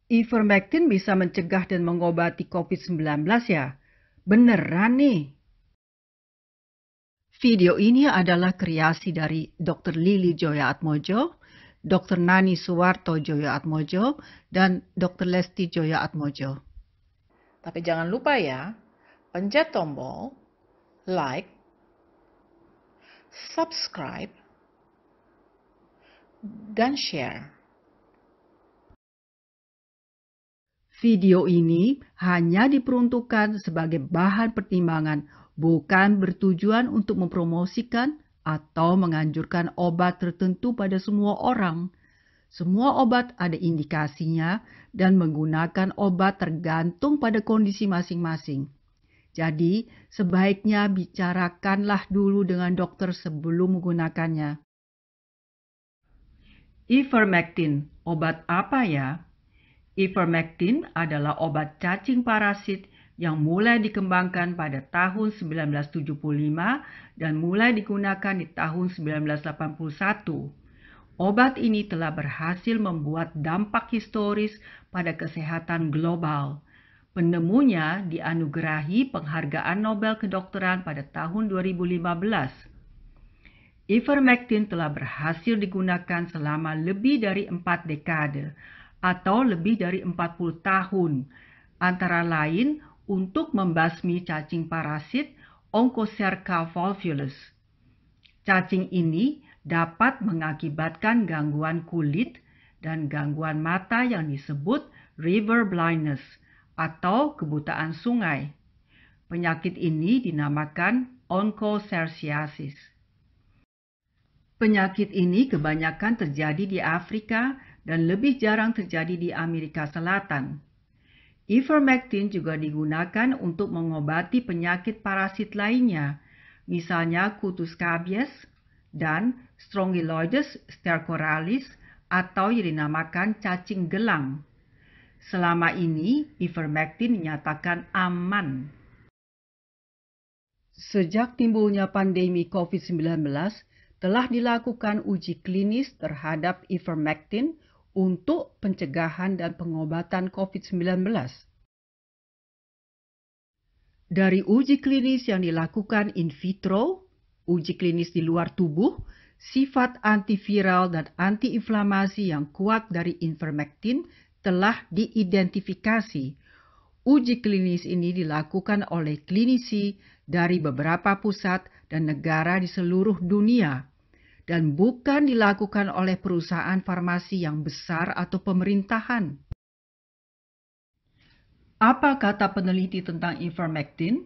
Ivermectin bisa mencegah dan mengobati COVID-19 ya? Beneran nih? Video ini adalah kreasi dari Dr. Lili Joya Atmojo, Dr. Nani Suwarto Joya Atmojo, dan Dr. Lesti Joya Atmojo. Tapi jangan lupa ya, pencet tombol like, subscribe, dan share. Video ini hanya diperuntukkan sebagai bahan pertimbangan, bukan bertujuan untuk mempromosikan atau menganjurkan obat tertentu pada semua orang. Semua obat ada indikasinya dan menggunakan obat tergantung pada kondisi masing-masing. Jadi, sebaiknya bicarakanlah dulu dengan dokter sebelum menggunakannya. Ivermectin, obat apa ya? Ivermectin adalah obat cacing parasit yang mulai dikembangkan pada tahun 1975 dan mulai digunakan di tahun 1981. Obat ini telah berhasil membuat dampak historis pada kesehatan global. Penemunya dianugerahi penghargaan Nobel Kedokteran pada tahun 2015. Ivermectin telah berhasil digunakan selama lebih dari 4 dekade atau lebih dari 40 tahun, antara lain untuk membasmi cacing parasit Onchocerca volvulus. Cacing ini dapat mengakibatkan gangguan kulit dan gangguan mata yang disebut river blindness atau kebutaan sungai. Penyakit ini dinamakan onchocerciasis. Penyakit ini kebanyakan terjadi di Afrika dan lebih jarang terjadi di Amerika Selatan. Ivermectin juga digunakan untuk mengobati penyakit parasit lainnya, misalnya kutus scabies dan Strongyloides stercoralis atau yang dinamakan cacing gelang. Selama ini, ivermectin dinyatakan aman. Sejak timbulnya pandemi COVID-19, telah dilakukan uji klinis terhadap ivermectin untuk pencegahan dan pengobatan COVID-19. Dari uji klinis yang dilakukan in vitro, uji klinis di luar tubuh, sifat antiviral dan antiinflamasi yang kuat dari ivermectin telah diidentifikasi. Uji klinis ini dilakukan oleh klinisi dari beberapa pusat dan negara di seluruh dunia, dan bukan dilakukan oleh perusahaan farmasi yang besar atau pemerintahan. Apa kata peneliti tentang ivermectin?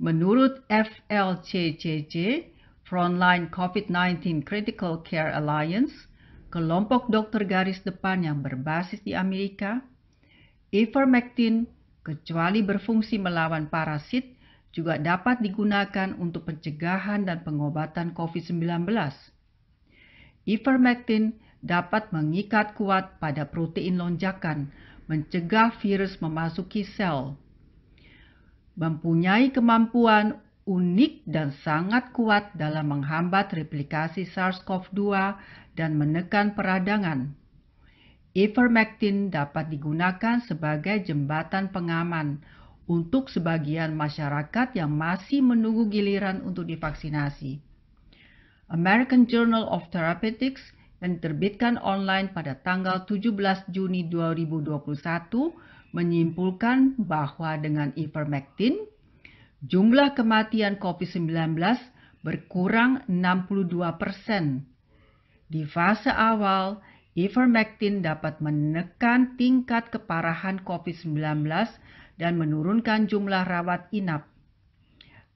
Menurut FLCCC, Frontline COVID-19 Critical Care Alliance, kelompok dokter garis depan yang berbasis di Amerika, ivermectin, kecuali berfungsi melawan parasit, juga dapat digunakan untuk pencegahan dan pengobatan COVID-19. Ivermectin dapat mengikat kuat pada protein lonjakan, mencegah virus memasuki sel. Mempunyai kemampuan unik dan sangat kuat dalam menghambat replikasi SARS-CoV-2 dan menekan peradangan. Ivermectin dapat digunakan sebagai jembatan pengaman untuk sebagian masyarakat yang masih menunggu giliran untuk divaksinasi. American Journal of Therapeutics yang diterbitkan online pada tanggal 17 Juni 2021 menyimpulkan bahwa dengan ivermectin, jumlah kematian COVID-19 berkurang 62%. Di fase awal, ivermectin dapat menekan tingkat keparahan COVID-19 dan menurunkan jumlah rawat inap.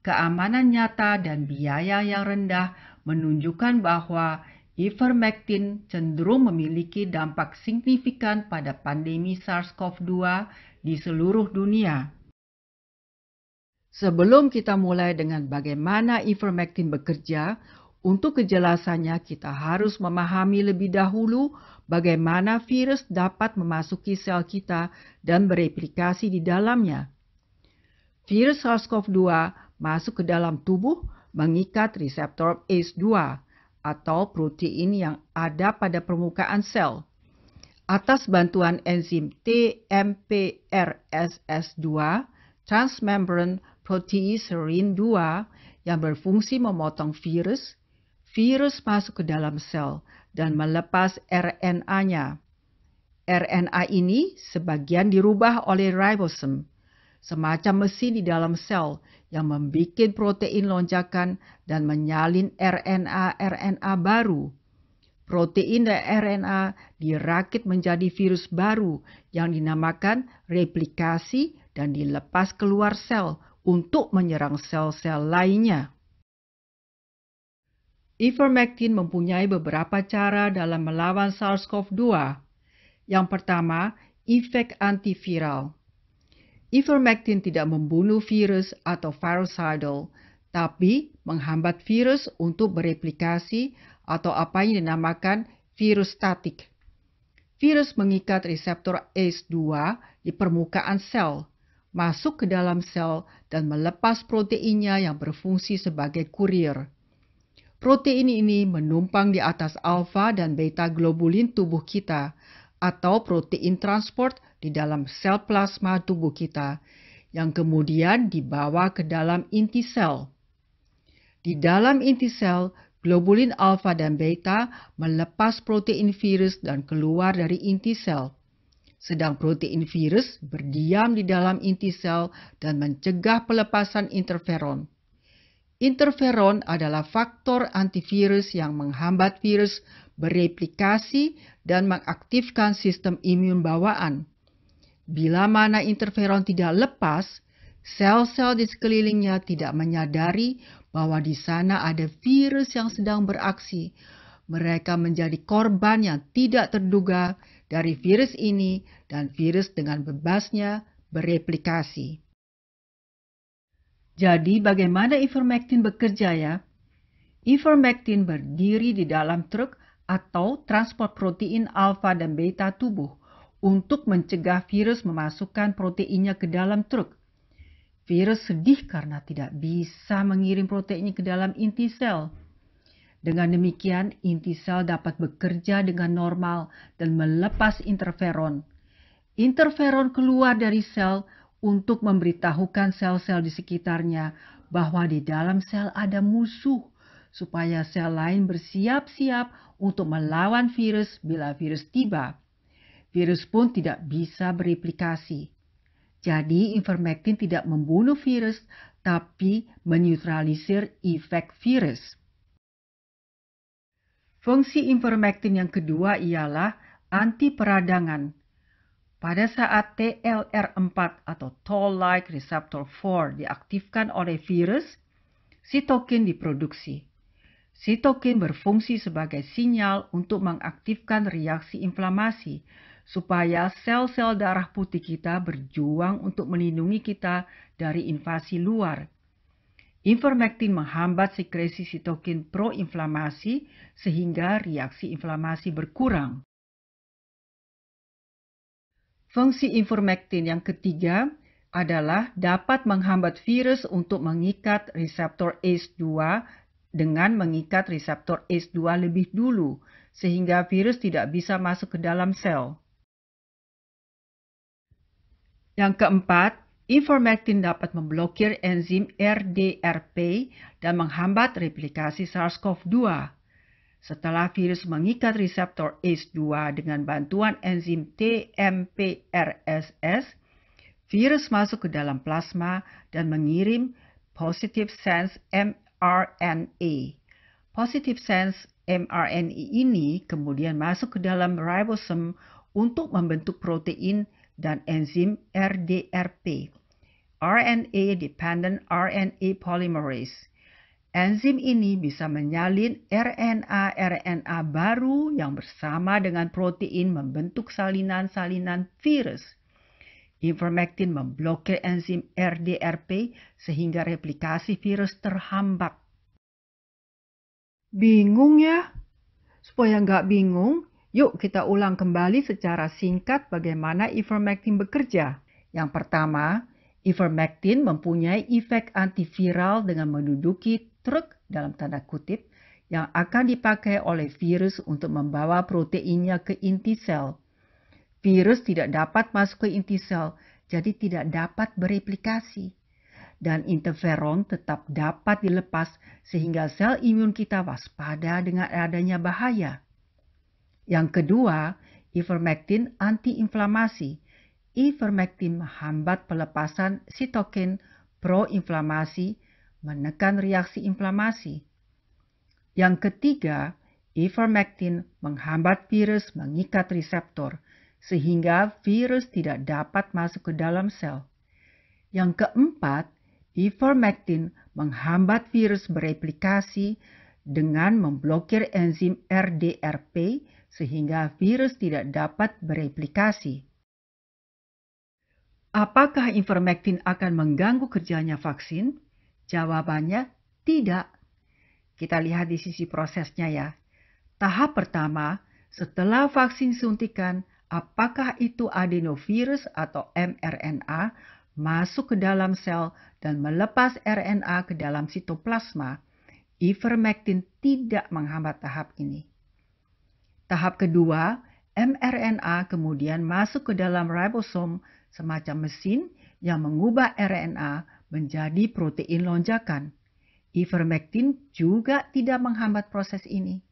Keamanan nyata dan biaya yang rendah menunjukkan bahwa ivermectin cenderung memiliki dampak signifikan pada pandemi SARS-CoV-2 di seluruh dunia. Sebelum kita mulai dengan bagaimana ivermectin bekerja, untuk kejelasannya kita harus memahami lebih dahulu bagaimana virus dapat memasuki sel kita dan bereplikasi di dalamnya. Virus SARS-CoV-2 masuk ke dalam tubuh mengikat reseptor ACE2 atau protein yang ada pada permukaan sel. Atas bantuan enzim TMPRSS2, transmembrane proteacerin 2, yang berfungsi memotong virus, virus masuk ke dalam sel dan melepas RNA-nya. RNA ini sebagian dirubah oleh ribosom, semacam mesin di dalam sel yang membuat protein lonjakan dan menyalin RNA baru. Protein dan RNA dirakit menjadi virus baru yang dinamakan replikasi dan dilepas keluar sel untuk menyerang sel-sel lainnya. Ivermectin mempunyai beberapa cara dalam melawan SARS-CoV-2. Yang pertama, efek antiviral. Ivermectin tidak membunuh virus atau virucidal, tapi menghambat virus untuk bereplikasi atau apa yang dinamakan virus statik. Virus mengikat reseptor ACE2 di permukaan sel, masuk ke dalam sel dan melepas proteinnya yang berfungsi sebagai kurir. Protein ini menumpang di atas alfa dan beta globulin tubuh kita, atau protein transport di dalam sel plasma tubuh kita, yang kemudian dibawa ke dalam inti sel. Di dalam inti sel, globulin alfa dan beta melepas protein virus dan keluar dari inti sel. Sedang protein virus berdiam di dalam inti sel dan mencegah pelepasan interferon. Interferon adalah faktor antivirus yang menghambat virus bereplikasi dan mengaktifkan sistem imun bawaan. Bila mana interferon tidak lepas, sel-sel di sekelilingnya tidak menyadari bahwa di sana ada virus yang sedang beraksi. Mereka menjadi korban yang tidak terduga dari virus ini dan virus dengan bebasnya bereplikasi. Jadi bagaimana ivermectin bekerja ya? Ivermectin berdiri di dalam truk atau transport protein alfa dan beta tubuh untuk mencegah virus memasukkan proteinnya ke dalam truk. Virus sedih karena tidak bisa mengirim proteinnya ke dalam inti sel. Dengan demikian, inti sel dapat bekerja dengan normal dan melepas interferon. Interferon keluar dari sel untuk memberitahukan sel-sel di sekitarnya bahwa di dalam sel ada musuh, supaya sel lain bersiap-siap untuk melawan virus bila virus tiba. Virus pun tidak bisa bereplikasi. Jadi, ivermectin tidak membunuh virus, tapi menetralisir efek virus. Fungsi ivermectin yang kedua ialah anti-peradangan. Pada saat TLR4 atau Toll-like receptor 4 diaktifkan oleh virus, sitokin diproduksi. Sitokin berfungsi sebagai sinyal untuk mengaktifkan reaksi inflamasi, supaya sel-sel darah putih kita berjuang untuk melindungi kita dari invasi luar. Ivermectin menghambat sekresi sitokin proinflamasi sehingga reaksi inflamasi berkurang. Fungsi ivermectin yang ketiga adalah dapat menghambat virus untuk mengikat reseptor ACE2 dengan mengikat reseptor ACE2 lebih dulu, sehingga virus tidak bisa masuk ke dalam sel. Yang keempat, ivermectin dapat memblokir enzim RDRP dan menghambat replikasi SARS-CoV-2. Setelah virus mengikat reseptor ACE2 dengan bantuan enzim TMPRSS, virus masuk ke dalam plasma dan mengirim positive sense mRNA. Positive sense mRNA ini kemudian masuk ke dalam ribosom untuk membentuk protein dan enzim RDRP, RNA Dependent RNA Polymerase. Enzim ini bisa menyalin RNA baru yang bersama dengan protein membentuk salinan-salinan virus. Ivermectin memblokir enzim RDRP sehingga replikasi virus terhambat. Bingung ya? Supaya nggak bingung, yuk kita ulang kembali secara singkat bagaimana ivermectin bekerja. Yang pertama, ivermectin mempunyai efek antiviral dengan menduduki truk dalam tanda kutip yang akan dipakai oleh virus untuk membawa proteinnya ke inti sel. Virus tidak dapat masuk ke inti sel, jadi tidak dapat bereplikasi. Dan interferon tetap dapat dilepas sehingga sel imun kita waspada dengan adanya bahaya. Yang kedua, ivermectin antiinflamasi. Ivermectin menghambat pelepasan sitokin proinflamasi, menekan reaksi inflamasi. Yang ketiga, ivermectin menghambat virus mengikat reseptor, sehingga virus tidak dapat masuk ke dalam sel. Yang keempat, ivermectin menghambat virus bereplikasi dengan memblokir enzim RDRP sehingga virus tidak dapat bereplikasi. Apakah ivermectin akan mengganggu kerjanya vaksin? Jawabannya tidak. Kita lihat di sisi prosesnya ya. Tahap pertama, setelah vaksin suntikan, apakah itu adenovirus atau mRNA masuk ke dalam sel dan melepas RNA ke dalam sitoplasma, ivermectin tidak menghambat tahap ini. Tahap kedua, mRNA kemudian masuk ke dalam ribosom, semacam mesin yang mengubah RNA menjadi protein lonjakan. Ivermectin juga tidak menghambat proses ini.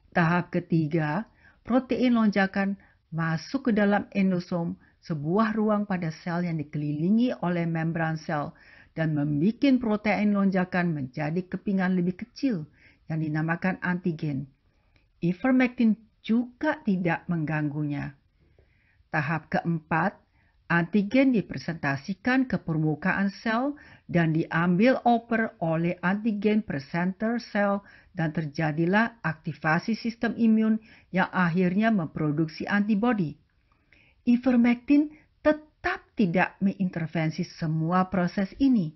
Tahap ketiga, protein lonjakan masuk ke dalam endosom, sebuah ruang pada sel yang dikelilingi oleh membran sel dan membuat protein lonjakan menjadi kepingan lebih kecil yang dinamakan antigen. Ivermectin juga tidak mengganggunya. Tahap keempat, antigen dipresentasikan ke permukaan sel dan diambil over oleh antigen presenter sel dan terjadilah aktivasi sistem imun yang akhirnya memproduksi antibodi. Ivermectin tetap tidak mengintervensi semua proses ini.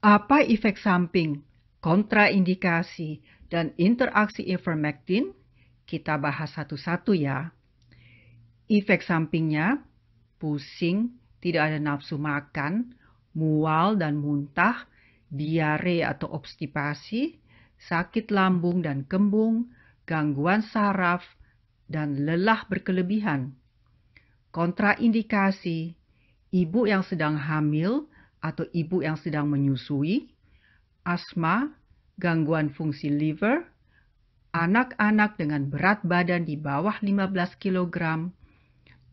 Apa efek samping, kontraindikasi, dan interaksi ivermectin? Kita bahas satu-satu ya. Efek sampingnya, pusing, tidak ada nafsu makan, mual dan muntah, diare atau obstipasi, sakit lambung dan kembung, gangguan saraf, dan lelah berkelebihan. Kontraindikasi, ibu yang sedang hamil atau ibu yang sedang menyusui, asma, gangguan fungsi liver, anak-anak dengan berat badan di bawah 15 kg,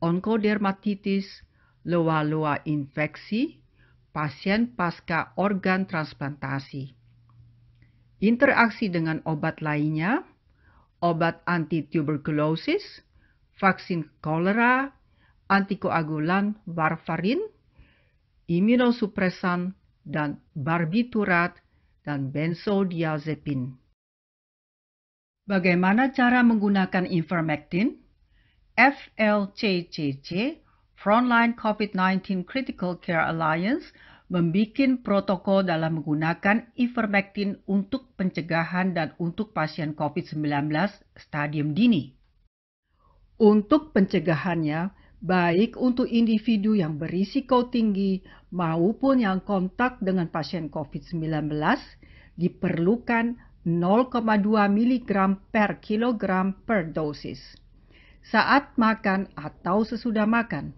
onkodermatitis, loa-loa infeksi, pasien pasca organ transplantasi. Interaksi dengan obat lainnya, obat anti-tuberkulosis, vaksin kolera, antikoagulan warfarin, imunosupresan, dan barbiturat, dan benzodiazepin. Bagaimana cara menggunakan ivermectin? FLCCC, Frontline COVID-19 Critical Care Alliance, membuat protokol dalam menggunakan ivermectin untuk pencegahan dan untuk pasien COVID-19 stadium dini. Untuk pencegahannya, baik untuk individu yang berisiko tinggi maupun yang kontak dengan pasien COVID-19, diperlukan 0,2 mg per kilogram per dosis. Saat makan atau sesudah makan.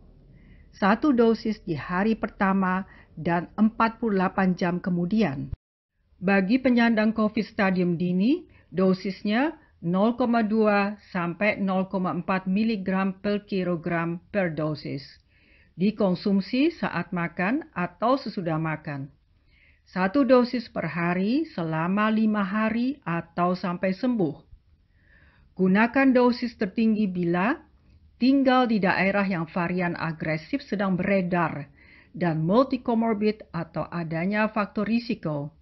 1 dosis di hari pertama dan 48 jam kemudian. Bagi penyandang COVID stadium dini, dosisnya 0,2 sampai 0,4 mg per kilogram per dosis. Dikonsumsi saat makan atau sesudah makan. 1 dosis per hari selama 5 hari atau sampai sembuh. Gunakan dosis tertinggi bila tinggal di daerah yang varian agresif sedang beredar dan multikomorbid atau adanya faktor risiko.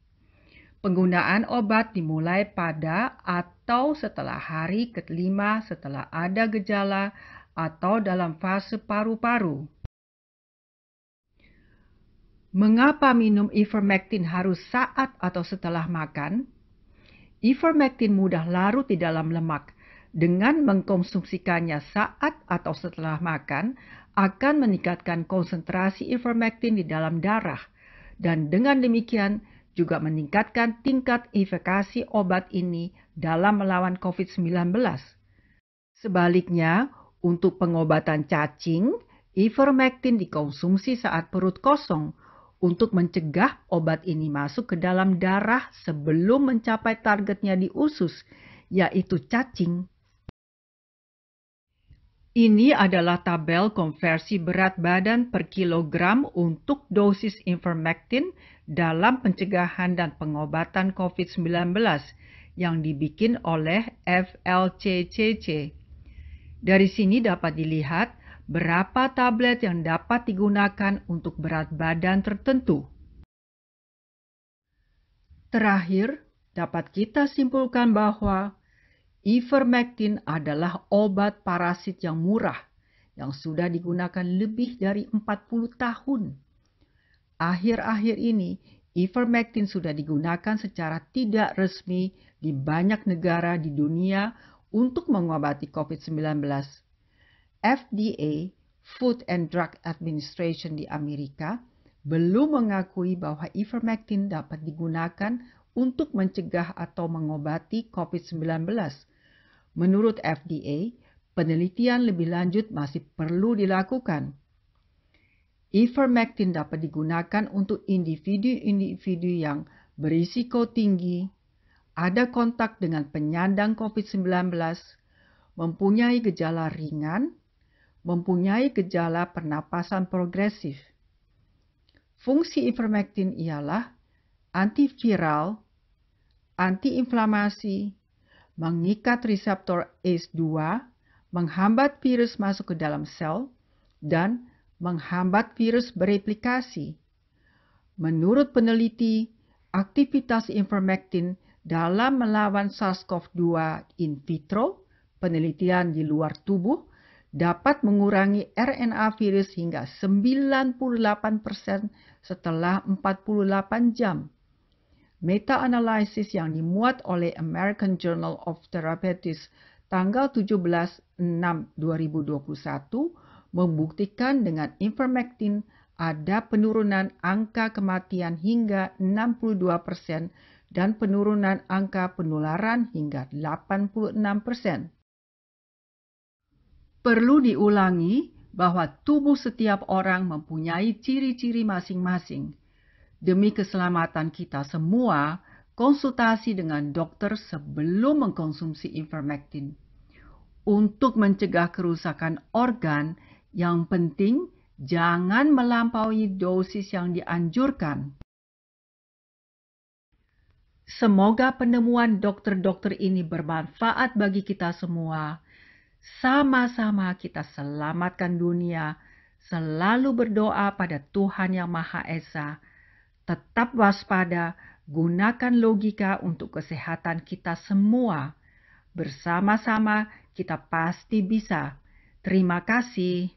Penggunaan obat dimulai pada atau setelah hari ke-5 setelah ada gejala atau dalam fase paru-paru. Mengapa minum ivermectin harus saat atau setelah makan? Ivermectin mudah larut di dalam lemak. Dengan mengkonsumsikannya saat atau setelah makan, akan meningkatkan konsentrasi ivermectin di dalam darah, dan dengan demikian juga meningkatkan tingkat efikasi obat ini dalam melawan COVID-19. Sebaliknya, untuk pengobatan cacing, ivermectin dikonsumsi saat perut kosong untuk mencegah obat ini masuk ke dalam darah sebelum mencapai targetnya di usus, yaitu cacing. Ini adalah tabel konversi berat badan per kilogram untuk dosis ivermectin dalam pencegahan dan pengobatan COVID-19 yang dibikin oleh FLCCC. Dari sini dapat dilihat berapa tablet yang dapat digunakan untuk berat badan tertentu. Terakhir, dapat kita simpulkan bahwa ivermectin adalah obat parasit yang murah yang sudah digunakan lebih dari 40 tahun. Akhir-akhir ini, ivermectin sudah digunakan secara tidak resmi di banyak negara di dunia untuk mengobati COVID-19. FDA, Food and Drug Administration di Amerika, belum mengakui bahwa ivermectin dapat digunakan untuk mencegah atau mengobati COVID-19. Menurut FDA, penelitian lebih lanjut masih perlu dilakukan. Ivermectin dapat digunakan untuk individu-individu yang berisiko tinggi, ada kontak dengan penyandang COVID-19, mempunyai gejala ringan, mempunyai gejala pernapasan progresif. Fungsi ivermectin ialah antiviral, antiinflamasi, mengikat reseptor ACE2, menghambat virus masuk ke dalam sel, dan menghambat virus bereplikasi. Menurut peneliti, aktivitas ivermectin dalam melawan SARS-CoV-2 in vitro, penelitian di luar tubuh, dapat mengurangi RNA virus hingga 98% setelah 48 jam. Meta-analisis yang dimuat oleh American Journal of Therapeutics tanggal 17/6/2021 membuktikan dengan ivermectin ada penurunan angka kematian hingga 62% dan penurunan angka penularan hingga 86%. Perlu diulangi bahwa tubuh setiap orang mempunyai ciri-ciri masing-masing. Demi keselamatan kita semua, konsultasi dengan dokter sebelum mengkonsumsi ivermectin. Untuk mencegah kerusakan organ, yang penting jangan melampaui dosis yang dianjurkan. Semoga penemuan dokter-dokter ini bermanfaat bagi kita semua. Sama-sama kita selamatkan dunia, selalu berdoa pada Tuhan Yang Maha Esa. Tetap waspada, gunakan logika untuk kesehatan kita semua. Bersama-sama kita pasti bisa. Terima kasih.